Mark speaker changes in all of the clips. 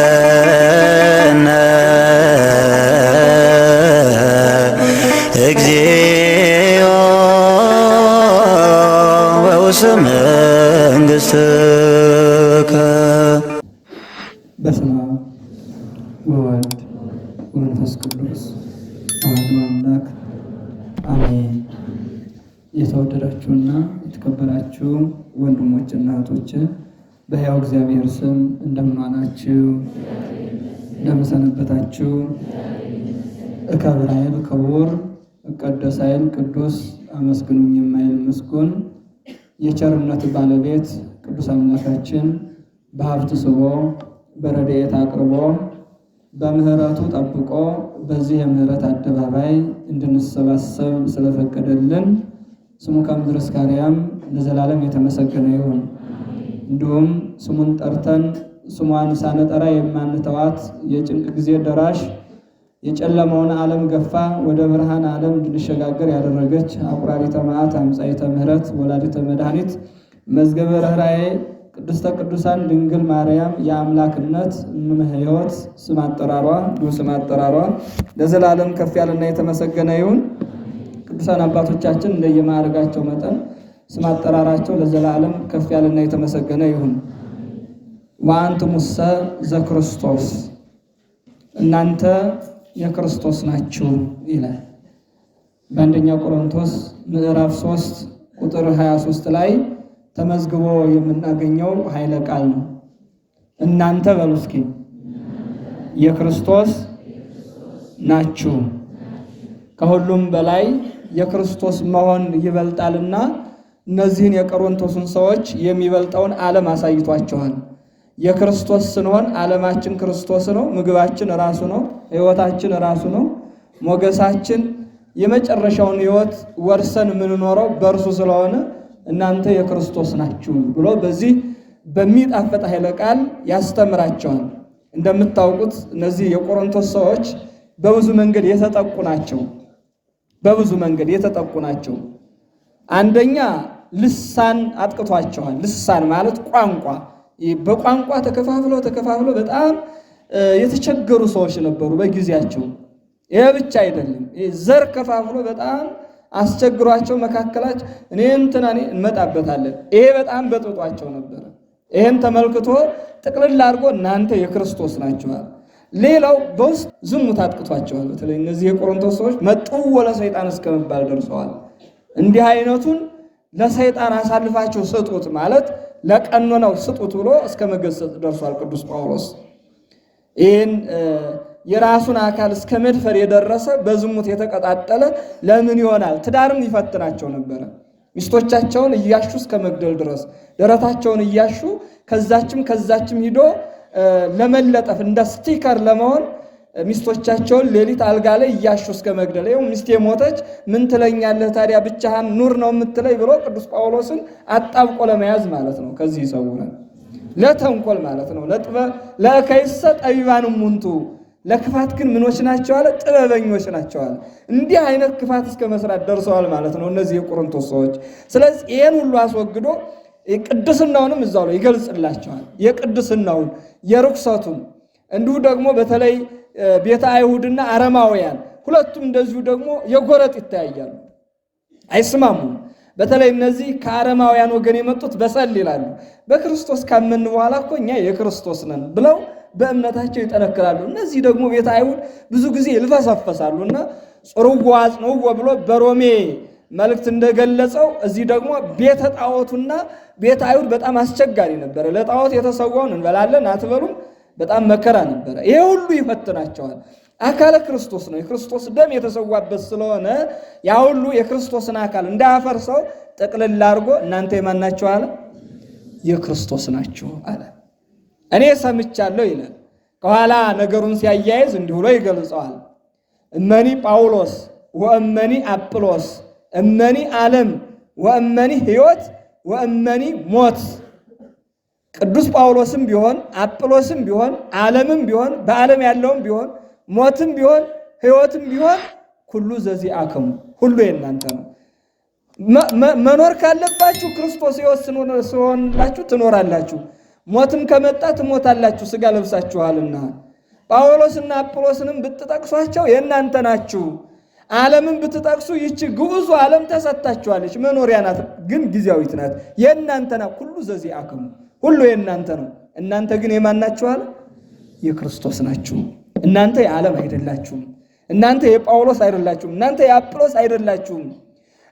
Speaker 1: ተዘከረነ እግዚኦ በውስተ መንግሥትከ።
Speaker 2: በስመ አብ ወወልድ ወመንፈስ ቅዱስ አሐዱ አምላክ አሜን። የተወደዳችሁና የተከበራችሁ ወንድሞችና እህቶች በሕያው እግዚአብሔር ስም እንደምን ዋላችሁ? እንደምን ሰነበታችሁ? እከብር ኃይል ክቡር፣ እቀደስ ኃይል ቅዱስ፣ አመስግኑኝ የማይል ምስጉን የቸርነት ባለቤት ቅዱስ አምላካችን በሀብት ስቦ በረድኤት አቅርቦ በምህረቱ ጠብቆ በዚህ የምህረት አደባባይ እንድንሰባሰብ ስለፈቀደልን ስሙ ከምድር እስከ አርያም ለዘላለም የተመሰገነ ይሁን። እንዲሁም ስሙን ጠርተን ስሟን ሳንጠራ የማንተዋት የጭንቅ ጊዜ ደራሽ የጨለማውን ዓለም ገፋ ወደ ብርሃን ዓለም እንድንሸጋገር ያደረገች አቁራሪተ መዓት አምጻኢተ ምሕረት ወላዲተ መድኃኒት መዝገበ ርኅራኄ ቅድስተ ቅዱሳን ድንግል ማርያም የአምላክነት ሕይወት ስም አጠራሯ ስም አጠራሯ ለዘላለም ከፍ ያለና የተመሰገነ ይሁን። ቅዱሳን አባቶቻችን እንደየማዕረጋቸው መጠን ስም አጠራራቸው ለዘላለም ከፍ ያለና የተመሰገነ ይሁን። ወአንትሙሰ ዘክርስቶስ እናንተ የክርስቶስ ናችሁ ይላል በአንደኛ ቆሮንቶስ ምዕራፍ 3 ቁጥር 23 ላይ ተመዝግቦ የምናገኘው ኃይለ ቃል ነው። እናንተ በሉ እስኪ የክርስቶስ ናችሁ። ከሁሉም በላይ የክርስቶስ መሆን ይበልጣልና እነዚህን የቆሮንቶስን ሰዎች የሚበልጠውን ዓለም አሳይቷቸዋል። የክርስቶስ ስንሆን ዓለማችን ክርስቶስ ነው፣ ምግባችን ራሱ ነው፣ ሕይወታችን ራሱ ነው፣ ሞገሳችን የመጨረሻውን ሕይወት ወርሰን የምንኖረው በእርሱ ስለሆነ እናንተ የክርስቶስ ናችሁ ብሎ በዚህ በሚጣፍጥ ኃይለ ቃል ያስተምራቸዋል። እንደምታውቁት እነዚህ የቆሮንቶስ ሰዎች በብዙ መንገድ የተጠቁ ናቸው። በብዙ መንገድ የተጠቁ ናቸው። አንደኛ ልሳን አጥቅቷቸዋል። ልሳን ማለት ቋንቋ፣ በቋንቋ ተከፋፍለው በጣም የተቸገሩ ሰዎች ነበሩ በጊዜያቸው። ይሄ ብቻ አይደለም፣ ዘር ከፋፍሎ በጣም አስቸግሯቸው መካከላቸው እኔ እንመጣበታለን። ይሄ በጣም በጥጧቸው ነበር። ይሄን ተመልክቶ ጥቅልል አድርጎ እናንተ የክርስቶስ ናችኋል። ሌላው በውስጥ ዝሙት አጥቅቷቸዋል። በተለይ እነዚህ የቆሮንቶስ ሰዎች መጥው ለሰይጣን እስከመባል ደርሰዋል። እንዲህ አይነቱን ለሰይጣን አሳልፋችሁ ስጡት ማለት ለቀኖናው ስጡት ብሎ እስከ መገሰጽ ደርሷል ቅዱስ ጳውሎስ። ይህን የራሱን አካል እስከ መድፈር የደረሰ በዝሙት የተቀጣጠለ ለምን ይሆናል ትዳርም ይፈትናቸው ነበረ። ሚስቶቻቸውን እያሹ እስከ መግደል ድረስ ደረታቸውን እያሹ ከዛችም ሂዶ ለመለጠፍ እንደ ስቲከር ለመሆን ሚስቶቻቸውን ሌሊት አልጋ ላይ እያሹ እስከ መግደል። ይኸው ሚስቴ ሞተች ምን ትለኛለህ ታዲያ ብቻህን ኑር ነው የምትለኝ ብሎ ቅዱስ ጳውሎስን አጣብቆ ለመያዝ ማለት ነው። ከዚህ ይሰውረን። ለተንኮል ማለት ነው። ለከይሰ ጠቢባን እሙንቱ ለክፋት ግን ምኖች ናቸው አለ? ጥበበኞች ናቸው አለ። እንዲህ አይነት ክፋት እስከ መስራት ደርሰዋል ማለት ነው እነዚህ የቆሮንቶስ ሰዎች። ስለዚህ ይህን ሁሉ አስወግዶ ቅድስናውንም እዛው ላይ ይገልጽላቸዋል። የቅድስናውን የርኩሰቱን እንዲሁ ደግሞ በተለይ ቤተ አይሁድና አረማውያን ሁለቱም እንደዚሁ ደግሞ የጎረጥ ይተያያሉ፣ አይስማሙም። በተለይ እነዚህ ከአረማውያን ወገን የመጡት በሰል ይላሉ። በክርስቶስ ካመን በኋላ እኮ እኛ የክርስቶስ ነን ብለው በእምነታቸው ይጠነክራሉ። እነዚህ ደግሞ ቤተ አይሁድ ብዙ ጊዜ ይልፈሰፈሳሉና ጽርዋ አጽንዖ ብሎ በሮሜ መልእክት እንደገለጸው እዚህ ደግሞ ቤተ ጣዖቱና ቤተ አይሁድ በጣም አስቸጋሪ ነበረ። ለጣዖት የተሰዋውን እንበላለን አትበሉም፣ በጣም መከራ ነበረ። ይሄ ሁሉ ይፈትናቸዋል። አካለ ክርስቶስ ነው፣ የክርስቶስ ደም የተሰዋበት ስለሆነ ያ ሁሉ የክርስቶስን አካል እንዳያፈርሰው ጠቅልል አድርጎ እናንተ የማን ናችሁ አለ? የክርስቶስ ናችሁ አለ። እኔ ሰምቻለሁ ይላል። ከኋላ ነገሩን ሲያያይዝ እንዲህ ብሎ ይገልጸዋል። እመኒ ጳውሎስ ወእመኒ አጵሎስ እመኒ ዓለም ወእመኒ ሕይወት ወእመኒ ሞት። ቅዱስ ጳውሎስም ቢሆን አጵሎስም ቢሆን ዓለምም ቢሆን በዓለም ያለውም ቢሆን ሞትም ቢሆን ሕይወትም ቢሆን ሁሉ ዘዚአክሙ ሁሉ የእናንተ ነው። መኖር ካለባችሁ ክርስቶስ ሲሆንላችሁ ትኖራላችሁ። ሞትም ከመጣ ትሞታላችሁ፣ ሥጋ ለብሳችኋልና። ጳውሎስና አጵሎስንም ብትጠቅሷቸው የእናንተ ናችሁ። ዓለምን ብትጠቅሱ ይቺ ግዑዙ ዓለም ተሰጥታችኋለች፣ መኖሪያ ናት፣ ግን ጊዜያዊት ናት። የእናንተ ናት። ሁሉ ዘዚአክሙ፣ ሁሉ የእናንተ ነው። እናንተ ግን የማን ናችሁ አለ? የክርስቶስ ናችሁ። እናንተ የዓለም አይደላችሁም። እናንተ የጳውሎስ አይደላችሁም። እናንተ የአጵሎስ አይደላችሁም።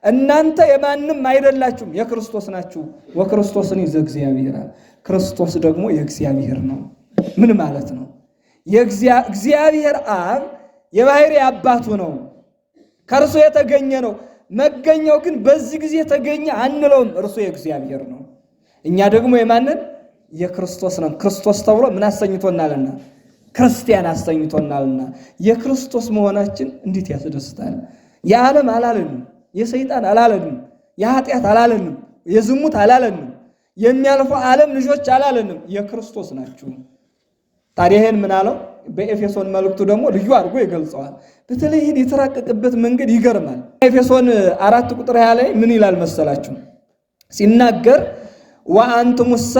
Speaker 2: እናንተ የማንም አይደላችሁም፣ የክርስቶስ ናችሁ። ወክርስቶስን ይዘ እግዚአብሔር፣ ክርስቶስ ደግሞ የእግዚአብሔር ነው። ምን ማለት ነው? እግዚአብሔር አብ የባሕርይ አባቱ ነው፣ ከእርሱ የተገኘ ነው። መገኘው ግን በዚህ ጊዜ ተገኘ አንለውም፣ እርሱ የእግዚአብሔር ነው። እኛ ደግሞ የማንን? የክርስቶስ ነው። ክርስቶስ ተብሎ ምን አሰኝቶናልና? ክርስቲያን አሰኝቶናልና። የክርስቶስ መሆናችን እንዴት ያስደስታል! የዓለም አላለንም፣ የሰይጣን አላለንም፣ የኃጢአት አላለንም፣ የዝሙት አላለንም፣ የሚያልፈው ዓለም ልጆች አላለንም። የክርስቶስ ናችሁ። ታዲያ ይሄን ምን አለው? በኤፌሶን መልእክቱ ደግሞ ልዩ አድርጎ ይገልጸዋል። በተለይ ይህን የተራቀቀበት መንገድ ይገርማል። ኤፌሶን 4 ቁጥር 20 ላይ ምን ይላል መሰላችሁ? ሲናገር ወአንትሙሰ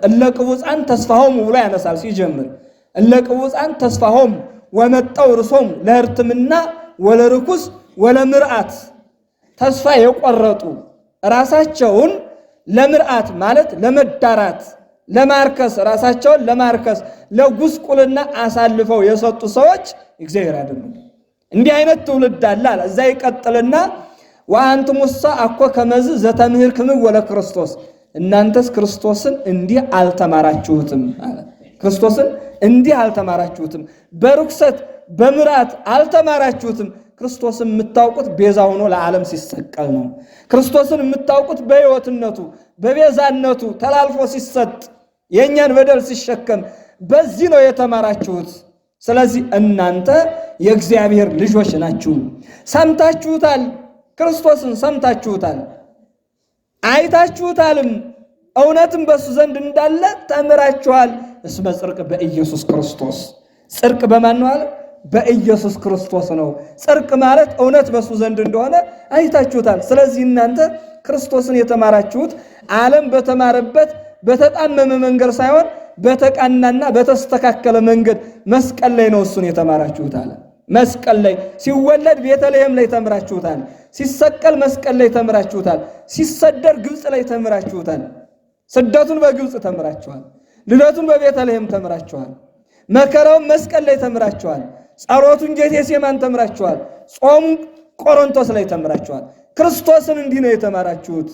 Speaker 2: እለ ቅቡፃን ተስፋሆሙ ብሎ ያነሳል። ሲጀምር እለ ቅቡፃን ተስፋሆሙ ወመጣው ርሶሙ ለሕርትምና ወለርኩስ ወለምርአት፣ ተስፋ የቆረጡ ራሳቸውን ለምርአት ማለት ለመዳራት፣ ለማርከስ፣ ራሳቸውን ለማርከስ ለጉስቁልና አሳልፈው የሰጡ ሰዎች እግዚአብሔር አይደሉም። እንዲህ አይነት ትውልድ አለ። እዛ ይቀጥልና ወአንትሙሰ አኮ ከመዝ ዘተምህርክሙ ወለክርስቶስ፣ እናንተስ ክርስቶስን እንዲህ አልተማራችሁትም አለ። ክርስቶስን እንዲህ አልተማራችሁትም፣ በርኩሰት በምርአት አልተማራችሁትም። ክርስቶስን የምታውቁት ቤዛ ሆኖ ለዓለም ሲሰቀል ነው። ክርስቶስን የምታውቁት በሕይወትነቱ በቤዛነቱ ተላልፎ ሲሰጥ የእኛን በደል ሲሸከም በዚህ ነው የተማራችሁት። ስለዚህ እናንተ የእግዚአብሔር ልጆች ናችሁ። ሰምታችሁታል፣ ክርስቶስን ሰምታችሁታል፣ አይታችሁታልም፣ እውነትም በሱ ዘንድ እንዳለ ተምራችኋል። እስመ ጽድቅ በኢየሱስ ክርስቶስ። ጽድቅ በማን ነው አለ? በኢየሱስ ክርስቶስ ነው። ጽድቅ ማለት እውነት በሱ ዘንድ እንደሆነ አይታችሁታል። ስለዚህ እናንተ ክርስቶስን የተማራችሁት ዓለም በተማረበት በተጣመመ መንገድ ሳይሆን በተቃናና በተስተካከለ መንገድ መስቀል ላይ ነው እሱን የተማራችሁት አለ። መስቀል ላይ ሲወለድ ቤተልሔም ላይ ተምራችሁታል። ሲሰቀል መስቀል ላይ ተምራችሁታል። ሲሰደር ግብፅ ላይ ተምራችሁታል። ስደቱን በግብፅ ተምራችኋል። ልደቱን በቤተልሔም ተምራችኋል። መከራውን መስቀል ላይ ተምራችኋል። ጸሎቱን ጌቴሴማኒ ተምራችኋል። ጾሙን ቆሮንቶስ ላይ ተምራችኋል። ክርስቶስን እንዲህ ነው የተማራችሁት።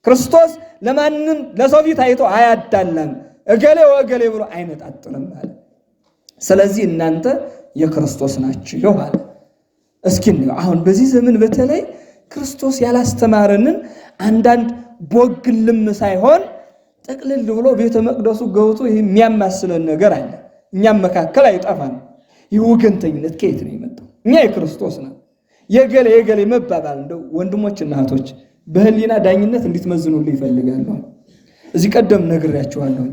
Speaker 2: ክርስቶስ ለማንም ለሰው ፊት አይቶ አያዳላም፣ እገሌ ወገሌ ብሎ አይነጣጥልም አለ። ስለዚህ እናንተ የክርስቶስ ናችሁ አለ። እስኪ አሁን በዚህ ዘመን በተለይ ክርስቶስ ያላስተማረንን አንዳንድ ቦግልም ሳይሆን ጥቅልል ብሎ ቤተ መቅደሱ ገብቶ የሚያማስለን ነገር አለ። እኛም መካከል አይጠፋም። ይህ ወገንተኝነት ከየት ነው የመጣው? እኛ የክርስቶስ ነን። የገሌ መባባል እንደው ወንድሞችና እህቶች በህሊና ዳኝነት እንድትመዝኑልኝ ይፈልጋለሁ። እዚህ ቀደም ነግሬያችኋለሁ።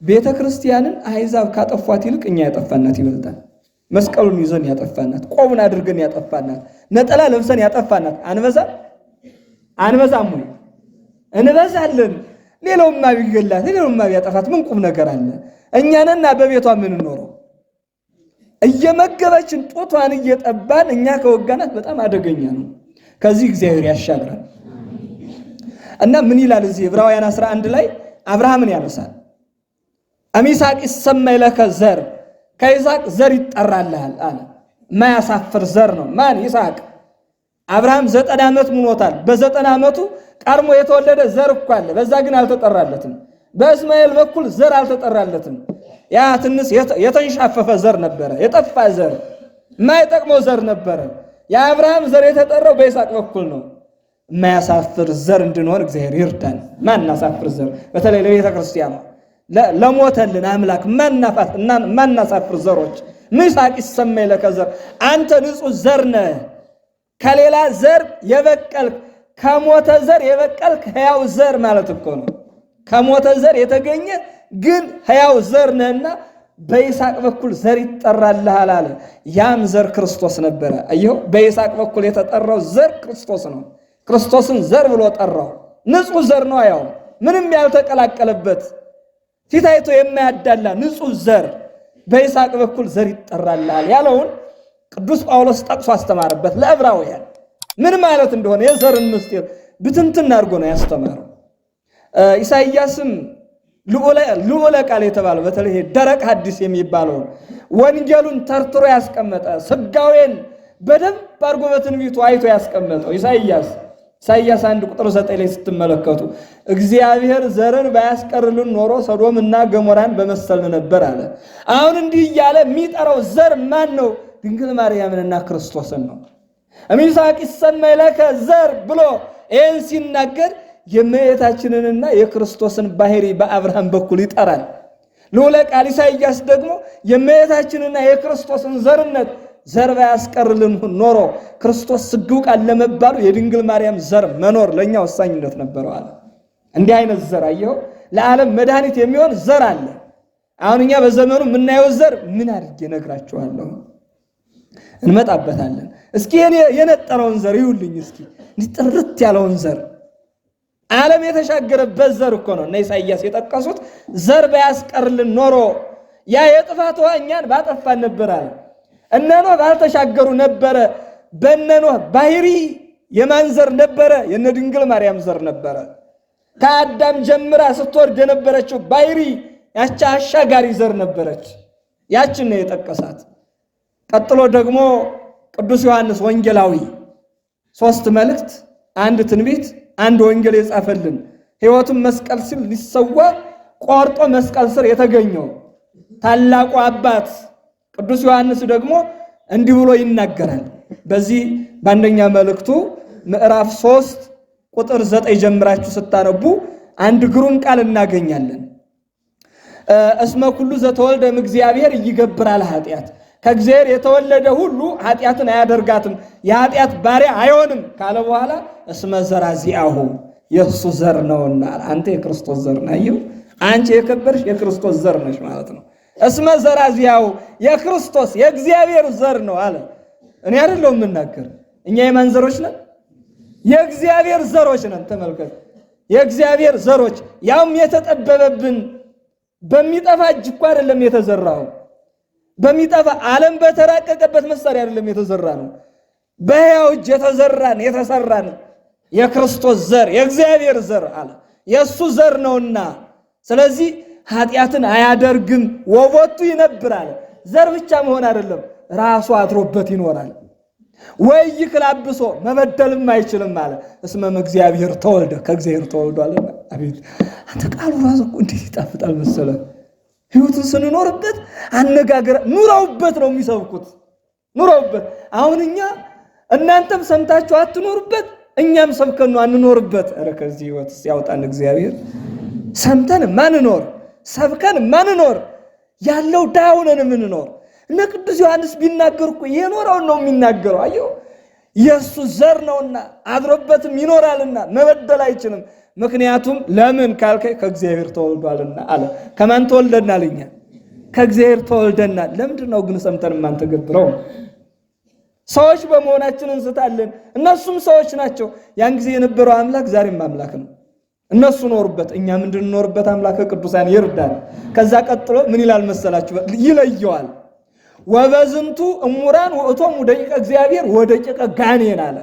Speaker 2: ቤተ ክርስቲያንን አሕዛብ ካጠፏት ይልቅ እኛ ያጠፋናት ይበልጣል። መስቀሉን ይዘን ያጠፋናት፣ ቆቡን አድርገን ያጠፋናት፣ ነጠላ ለብሰን ያጠፋናት አንበዛም ወይ? እንበዛለን። ሌላውማ ቢገላት ሌላውማ ቢያጠፋት ምን ቁም ነገር አለ? እኛንና በቤቷ ምን ኖረው እየመገበችን ጡቷን እየጠባን እኛ ከወጋናት በጣም አደገኛ ነው። ከዚህ እግዚአብሔር ያሻግራል። እና ምን ይላል እዚህ ዕብራውያን 11 ላይ አብርሃምን ያነሳል። አሚሳቅ ይሰማይ ለከ ዘር፣ ከይስሐቅ ዘር ይጠራልሃል አለ። ማያሳፍር ዘር ነው። ማን? ይስሐቅ። አብርሃም 90 ዓመት ሞኖታል። በ90 ዓመቱ ቀርሞ የተወለደ ዘር እኮ አለ። በዛ ግን አልተጠራለትም። በእስማኤል በኩል ዘር አልተጠራለትም። ያ ትንሽ የተንሻፈፈ ዘር ነበረ፣ የጠፋ ዘር፣ የማይጠቅመው ዘር ነበረ። የአብርሃም ዘር የተጠራው በይስሐቅ በኩል ነው። የማያሳፍር ዘር እንድንሆን እግዚአብሔር ይርዳን። ማናሳፍር ዘር በተለይ ለቤተ ክርስቲያን ለሞተልን አምላክ ማናሳፍር ዘሮች። ይስሐቅ ይሰማይ ለከ ዘር፣ አንተ ንጹሕ ዘር ነህ፣ ከሌላ ዘር የበቀልክ፣ ከሞተ ዘር የበቀልክ ሕያው ዘር ማለት እኮ ነው። ከሞተ ዘር የተገኘ ግን ሕያው ዘር ነህና በይስሐቅ በኩል ዘር ይጠራልሃል አለ። ያም ዘር ክርስቶስ ነበረ። አየሁ፣ በይስሐቅ በኩል የተጠራው ዘር ክርስቶስ ነው። ክርስቶስን ዘር ብሎ ጠራው። ንጹህ ዘር ነው፣ ያው ምንም ያልተቀላቀለበት ፊታይቶ የማያዳላ ንጹህ ዘር በይስሐቅ በኩል ዘር ይጠራላል ያለውን ቅዱስ ጳውሎስ ጠቅሶ አስተማረበት ለዕብራውያን። ምን ማለት እንደሆነ የዘርን ምስጢር ብትንትን አድርጎ ነው ያስተማረው። ኢሳይያስም ልዑለ ቃል የተባለው በተለይ ደረቅ ሐዲስ የሚባለው ወንጌሉን ተርትሮ ያስቀመጠ ስጋዌን በደንብ አድርጎ በትንቢቱ አይቶ ያስቀመጠው ኢሳይያስ 1:9 ላይ ስትመለከቱ እግዚአብሔር ዘርን ባያስቀርልን ኖሮ ሰዶምና ገሞራን በመሰልን ነበር አለ። አሁን እንዲህ እያለ የሚጠራው ዘር ማን ነው? ድንግል ማርያምንና ክርስቶስን ነው። እምይስሐቅ ይሰመይ ለከ ዘር ብሎ ይህን ሲናገር የእመቤታችንንና የክርስቶስን ባህሪ በአብርሃም በኩል ይጠራል። ልዑለ ቃል ኢሳይያስ ደግሞ የእመቤታችንና የክርስቶስን ዘርነት ዘር ባያስቀርልን ኖሮ ክርስቶስ ስግው ቃል ለመባሉ የድንግል ማርያም ዘር መኖር ለኛ ወሳኝነት ነበረው አለ። እንዲህ አይነት ዘር አየው ለዓለም መድኃኒት የሚሆን ዘር አለ። አሁን እኛ በዘመኑ የምናየው ዘር ምን አድርጌ ነግራችኋለሁ፣ እንመጣበታለን። እስኪ የነጠረውን ዘር ይውልኝ፣ እስኪ ጥርት ያለውን ዘር ዓለም የተሻገረበት ዘር እኮ ነው እና ኢሳይያስ የጠቀሱት ዘር ባያስቀርልን ኖሮ ያ የጥፋት ውሃ እኛን ባጠፋን ነበር አለ። እነ ኖህ ባልተሻገሩ ነበረ። በእነ ኖህ ባህሪ የማን ዘር ነበረ? የነ ድንግል ማርያም ዘር ነበረ። ከአዳም ጀምራ ስትወርድ የነበረችው ባህሪ ያቺ አሻጋሪ ዘር ነበረች። ያችን ነው የጠቀሳት። ቀጥሎ ደግሞ ቅዱስ ዮሐንስ ወንጌላዊ 3 መልእክት፣ 1 ትንቢት፣ 1 ወንጌል የጻፈልን ሕይወቱን መስቀል ሲል ሊሰዋ ቆርጦ መስቀል ስር የተገኘው ታላቁ አባት ቅዱስ ዮሐንስ ደግሞ እንዲህ ብሎ ይናገራል። በዚህ በአንደኛ መልእክቱ ምዕራፍ 3 ቁጥር 9 ጀምራችሁ ስታነቡ አንድ ግሩም ቃል እናገኛለን። እስመ ኩሉ ዘተወልደ እምእግዚአብሔር ይገብራል ኃጢአት፣ ከእግዚአብሔር የተወለደ ሁሉ ኃጢአትን አያደርጋትም፣ የኃጢአት ባሪያ አይሆንም ካለ በኋላ እስመ ዘራ ዚአሁ የእሱ ዘር ነውና፣ አንተ የክርስቶስ ዘር ነህ፣ አንቺ የከበርሽ የክርስቶስ ዘር ነሽ ማለት ነው። እስመ ዘራ ዚአሁ የክርስቶስ የእግዚአብሔር ዘር ነው አለ። እኔ አይደለሁም የምናገር፣ እኛ የማን ዘሮች ነን? የእግዚአብሔር ዘሮች ነን። ተመልከቱ፣ የእግዚአብሔር ዘሮች፣ ያውም የተጠበበብን በሚጠፋ እጅ እኮ አይደለም የተዘራው፣ በሚጠፋ ዓለም በተራቀቀበት መሳሪያ አይደለም የተዘራ ነው። በሕያው እጅ የተዘራን የተሰራን የክርስቶስ ዘር የእግዚአብሔር ዘር አለ። የእሱ ዘር ነውና ስለዚህ ኃጢአትን አያደርግም። ወቦቱ ይነብራል። ዘር ብቻ መሆን አይደለም፣ ራሱ አድሮበት ይኖራል። ወይ ይክላብሶ መበደልም አይችልም ማለት እስመ እግዚአብሔር ተወልደ ከእግዚአብሔር ተወልዷል። አቤት አንተ ቃሉ ራሱ እኮ እንዴት ይጣፍጣል መሰለ። ሕይወቱን ስንኖርበት አነጋገር ኑረውበት ነው የሚሰብኩት፣ ኑረውበት። አሁን እኛ እናንተም ሰምታችሁ አትኖርበት፣ እኛም ሰብከን ነው አንኖርበት። ኧረ ከዚህ ሕይወት ያውጣን እግዚአብሔር። ሰምተን ማንኖር ሰብከን ማንኖር ያለው ዳውነን ምንኖር። እነ ቅዱስ ዮሐንስ ቢናገር እኮ የኖረውን ነው የሚናገረው። አየው የሱ ዘር ነውና አድሮበትም ይኖራልና መበደል አይችልም። ምክንያቱም ለምን ካልከኝ ከእግዚአብሔር ተወልዷልና አለ። ከማን ተወልደናል? እኛ ከእግዚአብሔር ተወልደናል። ለምንድን ነው ግን ሰምተን ማን ተገብረው? ሰዎች በመሆናችን እንስታለን። እነሱም ሰዎች ናቸው። ያን ጊዜ የነበረው አምላክ ዛሬም አምላክ ነው። እነሱ ኖርበት፣ እኛ ምንድን ኖርበት? አምላከ ቅዱሳን ይርዳል። ከዛ ቀጥሎ ምን ይላል መሰላችሁ? ይለየዋል። ወበዝንቱ እሙራን ወእቶሙ ደቂቀ እግዚአብሔር ወደቂቀ ጋኔን አለ።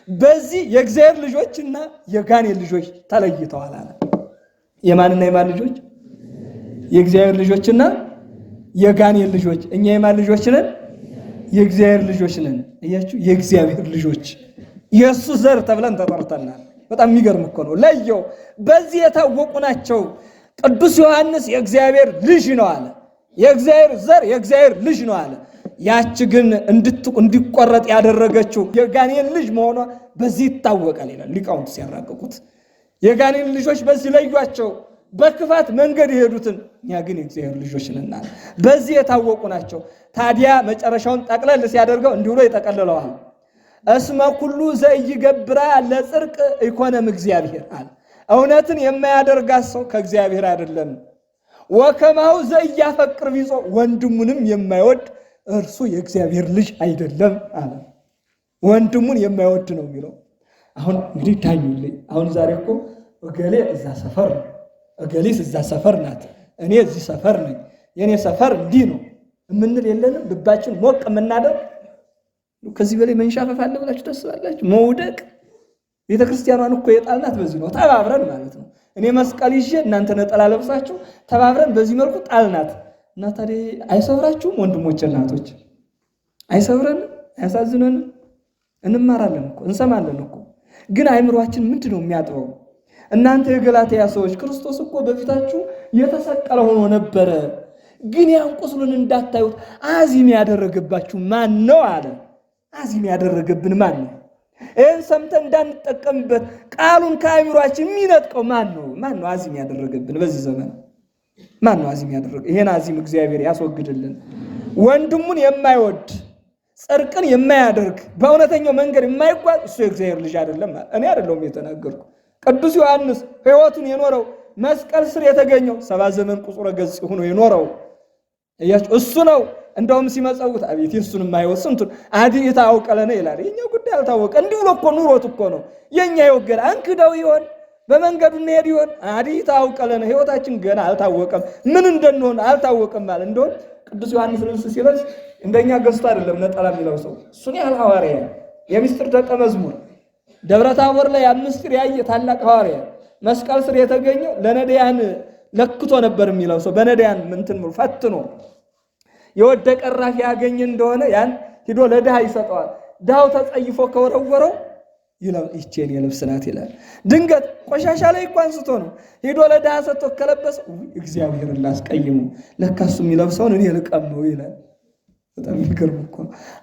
Speaker 2: በዚህ የእግዚአብሔር ልጆችና የጋኔን ልጆች ተለይተዋል አለ። የማንና የማን ልጆች? የእግዚአብሔር ልጆችና የጋኔን ልጆች። እኛ የማን ልጆች ነን? የእግዚአብሔር ልጆች ነን። እያችሁ የእግዚአብሔር ልጆች የእሱ ዘር ተብለን ተጠርተናል። በጣም የሚገርም እኮ ነው። ለየው። በዚህ የታወቁ ናቸው። ቅዱስ ዮሐንስ የእግዚአብሔር ልጅ ነው አለ። የእግዚአብሔር ዘር የእግዚአብሔር ልጅ ነው አለ። ያች ግን እንዲቆረጥ ያደረገችው የጋኔን ልጅ መሆኗ በዚህ ይታወቃል ይላል ሊቃውንት ሲያራቅቁት። የጋኔን ልጆች በዚህ ለዩአቸው፣ በክፋት መንገድ የሄዱትን። እኛ ግን የእግዚአብሔር ልጆች ነን አለ። በዚህ የታወቁ ናቸው። ታዲያ መጨረሻውን ጠቅለል ሲያደርገው እንዲህ ብሎ ይጠቀልለዋል። እስመ ኩሉ ዘይገብራ ለጽድቅ ኢኮነም እግዚአብሔር አለ። እውነትን የማያደርጋት ሰው ከእግዚአብሔር አይደለም። ወከማው ዘያፈቅር ቢጾ ወንድሙንም የማይወድ እርሱ የእግዚአብሔር ልጅ አይደለም አለ። ወንድሙን የማይወድ ነው የሚለው። አሁን እንግዲህ ዳኙልኝ። አሁን ዛሬ እኮ እገሌ እዛ ሰፈር ነው፣ እገሌስ እዛ ሰፈር ናት፣ እኔ እዚህ ሰፈር ነኝ፣ የኔ ሰፈር እንዲህ ነው የምንል የለንም? ልባችን ሞቅ የምናደርግ ከዚህ በላይ መንሻፈፍ አለ ብላችሁ ታስባላችሁ? መውደቅ ቤተክርስቲያኗን እኮ የጣልናት በዚህ ነው፣ ተባብረን ማለት ነው። እኔ መስቀል ይዤ እናንተ ነጠላ ለብሳችሁ ተባብረን በዚህ መልኩ ጣልናት እና ታዲያ አይሰብራችሁም? ወንድሞች እናቶች፣ አይሰብረንም? አያሳዝነንም? እንማራለን እኮ እንሰማለን እኮ። ግን አይምሯችን ምንድን ነው የሚያጥበው? እናንተ የገላትያ ሰዎች ክርስቶስ እኮ በፊታችሁ የተሰቀለ ሆኖ ነበረ፣ ግን ያን ቁስሉን እንዳታዩት አዚም ያደረገባችሁ ማን ነው አለ። አዚም ያደረገብን ማን ነው? ይህን ሰምተን እንዳንጠቀምበት ቃሉን ከአይምሯችን የሚነጥቀው ማን ነው? ማን ነው አዚም ያደረገብን? በዚህ ዘመን ማን ነው አዚም ያደረገ? ይሄን አዚም እግዚአብሔር ያስወግድልን። ወንድሙን የማይወድ ጽድቅን የማያደርግ በእውነተኛው መንገድ የማይጓዝ እሱ የእግዚአብሔር ልጅ አይደለም። እኔ አይደለሁም የተናገርኩ። ቅዱስ ዮሐንስ ሕይወቱን የኖረው መስቀል ስር የተገኘው 70 ዘመን ቁጹረ ገጽ ሆኖ የኖረው እሱ ነው። እንደውም ሲመጸውት አቤት የሱን የማይወድ ስንቱን አዲታ አውቀለነ ይላል። የኛው ጉዳይ አልታወቀ። እንዲሁ እኮ ኑሮት እኮ ነው የኛ ይወገል አንክደው ይሆን በመንገዱ እንሄድ ይሆን አዲታ አውቀለነ። ሕይወታችን ገና አልታወቀም፣ ምን እንደሆነ አልታወቀም ማለት እንደሆነ ቅዱስ ዮሐንስ ልብስ ሲለብስ እንደኛ ገዝቶ አይደለም ነጠላ የሚለብሰው። እሱን ያህል ሐዋርያ የምስጢር ደቀ መዝሙር ደብረ ታቦር ላይ ምስጢር ያየ ታላቅ ሐዋርያ መስቀል ስር የተገኘው ለነዳያን ለክቶ ነበር የሚለብሰው። በነዳያን ምንትን ፈትኖ የወደቀ ራፊ ያገኝ እንደሆነ ያን ሂዶ ለድሃ ይሰጠዋል። ድሃው ተጸይፎ ከወረወረው ይቼን የልብስ ናት ይላል። ድንገት ቆሻሻ ላይ እኮ አንስቶ ነው ሂዶ ለድሃ ሰጥቶ ከለበሰ እግዚአብሔርን ላስቀይሙ ለካሱ የሚለብሰውን እኔ ልቀመው ይላል። በጣም ይገርም እኮ።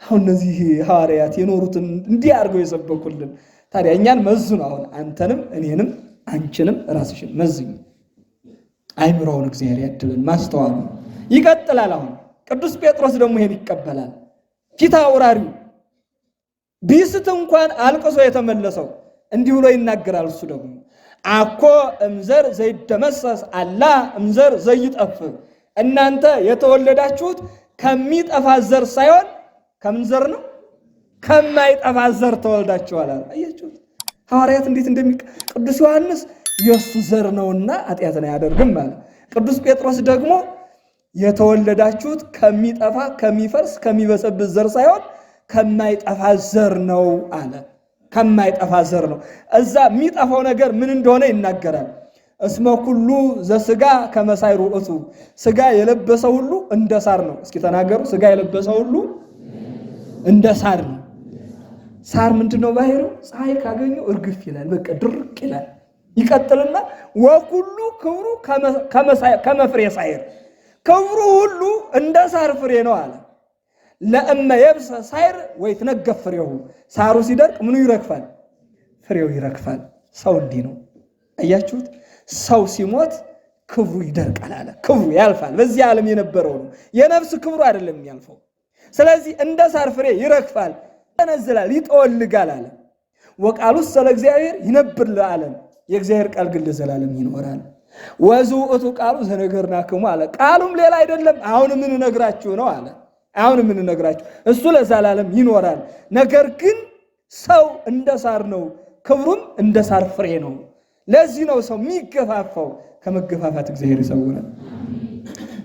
Speaker 2: አሁን እነዚህ ሐዋርያት የኖሩትን እንዲህ አድርገው የሰበኩልን ታዲያ እኛን መዝኑ። አሁን አንተንም እኔንም አንቺንም ራስሽን መዝኝ። አይምሮውን እግዚአብሔር ያድለን ማስተዋሉ። ይቀጥላል። አሁን ቅዱስ ጴጥሮስ ደግሞ ይሄን ይቀበላል። ፊት አውራሪው ቢስት እንኳን አልቅሶ የተመለሰው እንዲህ ብሎ ይናገራል። እሱ ደግሞ አኮ እምዘር ዘይደመሰስ አላ እምዘር ዘይጠፍ፣ እናንተ የተወለዳችሁት ከሚጠፋ ዘር ሳይሆን ከምን ዘር ነው? ከማይጠፋ ዘር ተወልዳችኋል። አያችሁት ሐዋርያት እንዴት ቅዱስ ዮሐንስ የሱ ዘር ነውና ኃጢአትን አያደርግም ማለት። ቅዱስ ጴጥሮስ ደግሞ የተወለዳችሁት ከሚጠፋ ከሚፈርስ ከሚበሰብስ ዘር ሳይሆን ከማይጠፋ ዘር ነው አለ። ከማይጠፋ ዘር ነው። እዛ የሚጠፋው ነገር ምን እንደሆነ ይናገራል። እስመ ኩሉ ዘሥጋ ከመሳይ ሩእቱ፣ ሥጋ የለበሰ ሁሉ እንደ ሳር ነው። እስኪ ተናገሩ። ሥጋ የለበሰ ሁሉ እንደ ሳር ነው። ሳር ምንድነው? ባህሪው ፀሐይ ካገኘው እርግፍ ይላል፣ በቃ ድርቅ ይላል። ይቀጥልና ወኩሉ ክብሩ ከመፍሬ ሳይር፣ ክብሩ ሁሉ እንደ ሳር ፍሬ ነው አለ። ለእመ የብሰ ሳይር ወይ ትነገፍ ፍሬው፣ ሳሩ ሲደርቅ ምኑ ይረግፋል? ፍሬው ይረግፋል። ሰው እንዲህ ነው። አያችሁት? ሰው ሲሞት ክብሩ ይደርቃል አለ። ክብሩ ያልፋል። በዚህ ዓለም የነበረው ነው። የነፍስ ክብሩ አይደለም የሚያልፈው። ስለዚህ እንደ ሳር ፍሬ ይረግፋል፣ ተነዝላል፣ ይጠወልጋል አለ። ወቃሉስ ስለ እግዚአብሔር ይነብር ለዓለም፣ የእግዚአብሔር ቃል ግን ለዘላለም ይኖራል። ወዝውእቱ ቃሉ ዘነገርናክሙ አለ። ቃሉም ሌላ አይደለም፣ አሁን ምን ነግራችሁ ነው አለ። አሁን ምን ነግራችሁ፣ እሱ ለዘላለም ይኖራል። ነገር ግን ሰው እንደ ሳር ነው፣ ክብሩም እንደ ሳር ፍሬ ነው። ለዚህ ነው ሰው የሚገፋፋው። ከመገፋፋት እግዚአብሔር ይሰውራል።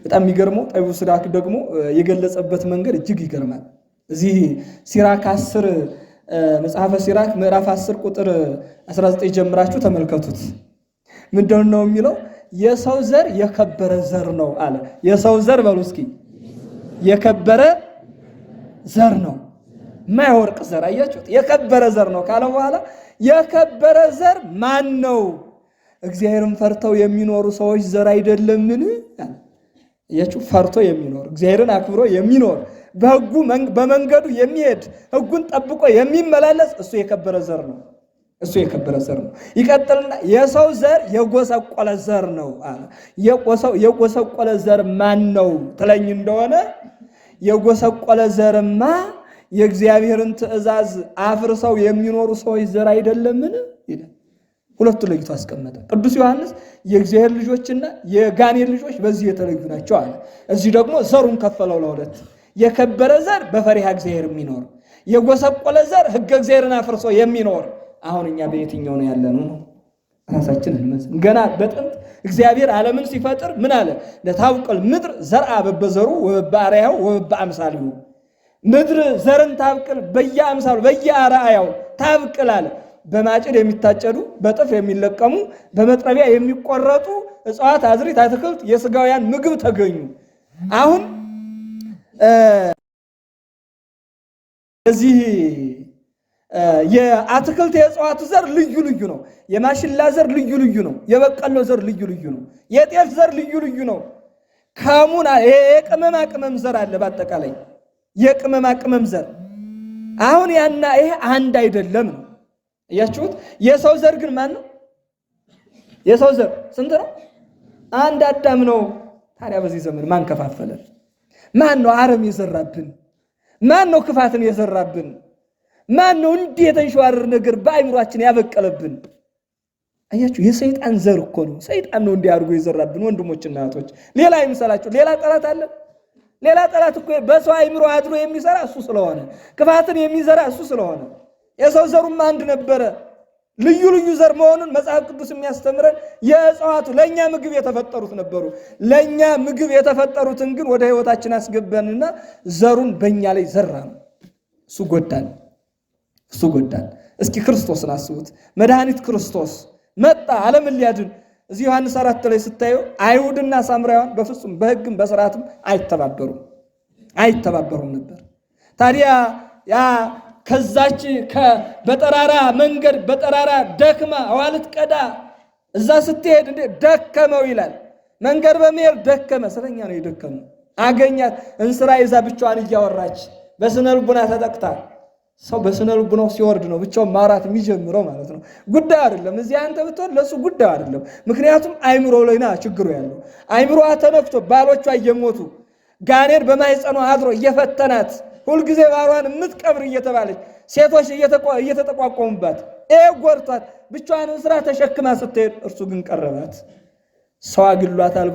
Speaker 2: በጣም የሚገርመው ጠቢቡ ሲራክ ደግሞ የገለጸበት መንገድ እጅግ ይገርማል። እዚህ ሲራክ 10 መጽሐፈ ሲራክ ምዕራፍ 10 ቁጥር 19 ጀምራችሁ ተመልከቱት። ምንድን ነው የሚለው? የሰው ዘር የከበረ ዘር ነው አለ። የሰው ዘር በሉ እስኪ የከበረ ዘር ነው፣ የማይወርቅ ዘር። አያችሁት? የከበረ ዘር ነው ካለ በኋላ የከበረ ዘር ማን ነው? እግዚአብሔርን ፈርተው የሚኖሩ ሰዎች ዘር አይደለምን? አያችሁ? ፈርቶ የሚኖር እግዚአብሔርን አክብሮ የሚኖር በሕጉ በመንገዱ የሚሄድ ሕጉን ጠብቆ የሚመላለስ እሱ የከበረ ዘር ነው። እሱ የከበረ ዘር ነው። ይቀጥልና የሰው ዘር የጎሰቆለ ዘር ነው አለ። የጎሰቆለ ዘር ማን ነው ትለኝ እንደሆነ የጎሰቆለ ዘርማ የእግዚአብሔርን ትእዛዝ አፍርሰው የሚኖሩ ሰዎች ዘር አይደለምን ይላል። ሁለቱ ለይቶ አስቀመጠ ቅዱስ ዮሐንስ። የእግዚአብሔር ልጆችና የጋኔን ልጆች በዚህ የተለዩ ናቸው አለ። እዚህ ደግሞ ዘሩን ከፈለው ለሁለት። የከበረ ዘር በፈሪሃ እግዚአብሔር የሚኖር፣ የጎሰቆለ ዘር ሕገ እግዚአብሔርን አፍርሶ የሚኖር አሁን እኛ በየትኛው ነው ያለነው? ራሳችንን እንመዝን። ገና በጥንት እግዚአብሔር ዓለምን ሲፈጥር ምን አለ? ለታውቀል ምድር ዘርአ በበዘሩ ወበአርአያው ወበአምሳሊሁ። ምድር ዘርን ታብቅል በየአምሳሉ በየአርአያው ታብቅል አለ። በማጭድ የሚታጨዱ በጥፍ የሚለቀሙ በመጥረቢያ የሚቆረጡ እጽዋት፣ አዝሪት፣ አትክልት የሥጋውያን ምግብ ተገኙ። አሁን እዚህ የአትክልት የእጽዋት ዘር ልዩ ልዩ ነው። የማሽላ ዘር ልዩ ልዩ ነው። የበቀሎ ዘር ልዩ ልዩ ነው። የጤፍ ዘር ልዩ ልዩ ነው። ከሙና የቅመማ ቅመም ዘር አለ። በአጠቃላይ የቅመማ ቅመም ዘር አሁን ያና ይሄ አንድ አይደለም ነው። እያችሁት የሰው ዘር ግን ማን ነው? የሰው ዘር ስንት ነው? አንድ አዳም ነው። ታዲያ በዚህ ዘመን ማን ከፋፈለን? ማን ነው አረም የዘራብን? ማን ነው ክፋትን የዘራብን? ማን ነው እንዲህ የተንሸዋረር ነገር በአይምሯችን ያበቀለብን? አያችሁ፣ የሰይጣን ዘር እኮ ነው። ሰይጣን ነው እንዲህ አድርጎ የዘራብን። ወንድሞችና እህቶች፣ ሌላ አይምሰላችሁ። ሌላ ጠላት አለ። ሌላ ጠላት እኮ በሰው አይምሮ አድሮ የሚሰራ እሱ ስለሆነ፣ ክፋትን የሚዘራ እሱ ስለሆነ፣ የሰው ዘሩም አንድ ነበረ። ልዩ ልዩ ዘር መሆኑን መጽሐፍ ቅዱስ የሚያስተምረን የእጽዋቱ ለእኛ ምግብ የተፈጠሩት ነበሩ። ለእኛ ምግብ የተፈጠሩትን ግን ወደ ሕይወታችን አስገባንና ዘሩን በእኛ ላይ ዘራ ነው። እሱ ጎዳን። እሱ ጎዳን። እስኪ ክርስቶስን አስቡት። መድኃኒት ክርስቶስ መጣ ዓለምን ሊያድን። እዚህ ዮሐንስ 4 ላይ ስታዩ አይሁድና ሳምራውያን በፍጹም በሕግም በሥርዓትም አይተባበሩም ነበር። ታዲያ ያ ከዛች በጠራራ መንገድ በጠራራ ደክማ ዋልት ቀዳ እዛ ስትሄድ እንዴ ደከመው ይላል። መንገድ በመሄድ ደከመ። ስለኛ ነው የደከመው። አገኛት እንስራ ይዛ ብቻዋን እያወራች በስነ ልቡና ተጠቅታ። ሰው በስነ ልቡናው ሲወርድ ነው ብቻውን ማውራት የሚጀምረው ማለት ነው። ጉዳዩ አይደለም። እዚህ አንተ ብትሆን ለሱ ጉዳዩ አይደለም። ምክንያቱም አይምሮ ላይ ነው ችግሩ ያለው። አይምሮዋ ተነክቶ ባሎቿ እየሞቱ ጋኔን በማይጸኗ አድሮ እየፈተናት ሁልጊዜ ባሏን የምትቀብር እየተባለች ሴቶች እየተጠቋቋሙባት ጎርቷት ብቻዋን እንስራ ተሸክማ ስትሄድ እርሱ ግን ቀረባት። ሰው አግሎታል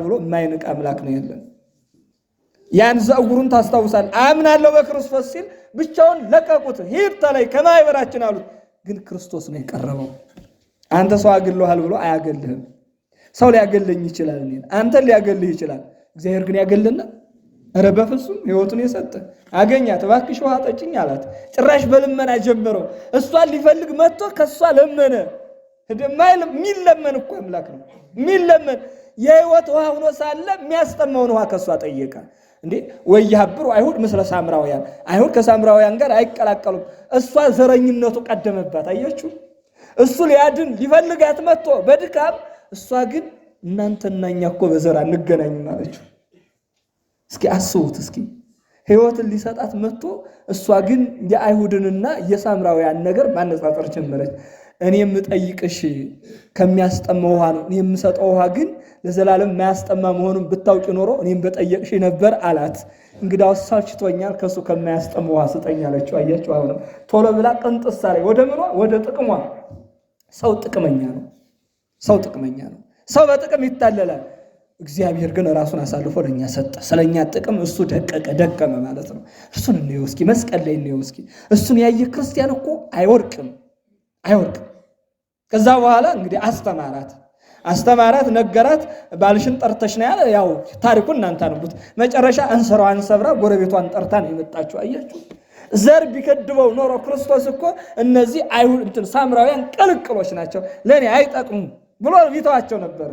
Speaker 2: ብሎ የማይንቅ አምላክ ነው ያለን። ያን ዘእውሩን ታስታውሳል። አምናለሁ በክርስቶስ ሲል ብቻውን ለቀቁት። ሂድ ተለይ ከማይበራችን አሉት። ግን ክርስቶስ ነው የቀረበው። አንተ ሰው አግሎሃል ብሎ አያገልህም። ሰው ሊያገለኝ ይችላል፣ አንተን ሊያገልህ ይችላል። እግዚአብሔር ግን ያገለና? ኧረ በፍጹም ሕይወቱን የሰጠ አገኛት። እባክሽ ውሃ ጠጭኝ አላት። ጭራሽ በልመና ጀመረው። እሷን ሊፈልግ መጥቶ ከሷ ለመነ። የሚለመን እኮ አምላክ ነው የሚለመን። የሕይወት ውሃ ሆኖ ሳለ የሚያስጠማውን ውሃ ከሷ ጠየቀ። እንዴ ወያብሩ አይሁድ ምስለ ሳምራውያን፣ አይሁድ ከሳምራውያን ጋር አይቀላቀሉም። እሷ ዘረኝነቱ ቀደመባት። አያችሁ፣ እሱ ሊያድን ሊፈልጋት መጥቶ በድካም እሷ ግን እናንተና እኛ እኮ በዘር አንገናኝም አለችው። እስኪ አስቡት። እስኪ ሕይወትን ሊሰጣት መጥቶ እሷ ግን የአይሁድንና የሳምራውያን ነገር ማነጻጸር ጀመረች። እኔ የምጠይቅሽ ከሚያስጠማ ውሃ ነው። እኔ የምሰጠው ውሃ ግን ለዘላለም የማያስጠማ መሆኑን ብታውቂ ኖሮ እኔም በጠየቅሽ ነበር አላት። እንግዲያው ሳችቶኛል፣ ከሱ ከማያስጠማ ውሃ ስጠኝ አለችው። አያችሁ፣ አሁንም ቶሎ ብላ ቅንጥሳ ላይ ወደ ምኗ ወደ ጥቅሟ። ሰው ጥቅመኛ ነው። ሰው በጥቅም ይታለላል። እግዚአብሔር ግን ራሱን አሳልፎ ለኛ ሰጠ። ስለኛ ጥቅም እሱ ደቀመ ማለት ነው። እሱን እንየው እስኪ፣ መስቀል ላይ እንየው እስኪ። እሱን ያየ ክርስቲያን እኮ አይወርቅም። ከዛ በኋላ እንግዲህ አስተማራት፣ ነገራት። ባልሽን ጠርተሽ ነው ያለ። ያው ታሪኩን እናንተ አንቡት። መጨረሻ እንስራዋን ሰብራ ጎረቤቷን ጠርታ ነው የመጣችው። አያችሁ፣ ዘር ቢከድበው ኖሮ ክርስቶስ እኮ እነዚህ አይሁድ ሳምራውያን ቅልቅሎች ናቸው፣ ለኔ አይጠቅሙም ብሎ ቢተዋቸው ነበር።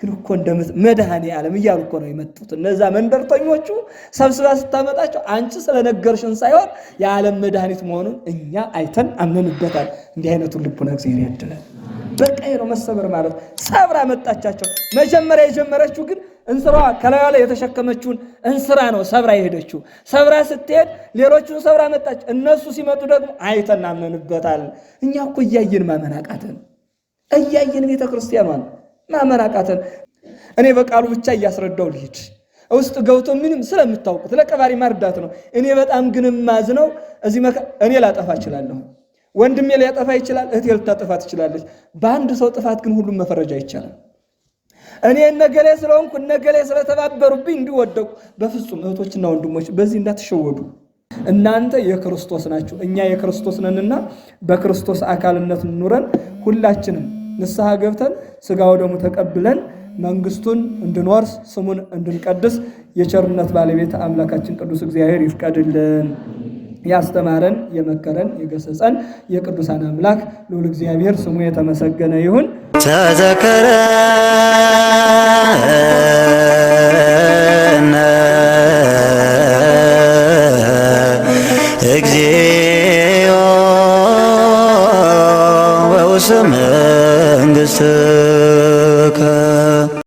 Speaker 2: ግን እኮ እንደ መድኃኔ ዓለም እያሉ እኮ ነው የመጡት። እነዛ መንደርተኞቹ ሰብስባ ስታመጣቸው አንቺ ስለነገርሽን ሳይሆን የዓለም መድኃኒት መሆኑን እኛ አይተን አምነንበታል። እንዲህ አይነቱን ልቡና እግዚአብሔር ያድላል። በቃ ነው መሰበር ማለት። ሰብራ መጣቻቸው። መጀመሪያ የጀመረችው ግን እንስራዋ ከላዩ ላይ የተሸከመችውን እንስራ ነው ሰብራ የሄደችው። ሰብራ ስትሄድ ሌሎቹን ሰብራ መጣች። እነሱ ሲመጡ ደግሞ አይተን አምነንበታል። እኛ እኮ እያየን ማመን አቃተን። እያየን ቤተክርስቲያኗን ማመን አቃተን። እኔ በቃሉ ብቻ እያስረዳው ልሂድ። ውስጥ ገብቶ ምንም ስለምታውቁት ለቀባሪ ማርዳት ነው። እኔ በጣም ግን ማዝነው እዚህ እኔ ላጠፋ እችላለሁ፣ ወንድሜ ሊያጠፋ ይችላል፣ እህቴ ልታጠፋ ትችላለች። በአንድ ሰው ጥፋት ግን ሁሉም መፈረጃ ይቻላል። እኔ እነገሌ ስለሆንኩ እነገሌ ስለተባበሩብኝ እንዲወደቁ በፍጹም እህቶችና ወንድሞች በዚህ እንዳትሸወዱ። እናንተ የክርስቶስ ናችሁ፣ እኛ የክርስቶስ ነንና በክርስቶስ አካልነት ኑረን ሁላችንም ንስሐ ገብተን ሥጋው ደሙ ተቀብለን መንግስቱን እንድንወርስ ስሙን እንድንቀድስ የቸርነት ባለቤት አምላካችን ቅዱስ እግዚአብሔር ይፍቀድልን። ያስተማረን የመከረን የገሰጸን የቅዱሳን አምላክ ልዑል እግዚአብሔር ስሙ የተመሰገነ ይሁን።
Speaker 1: ተዘከረነ እግዚኦ በውስተ መንግሥት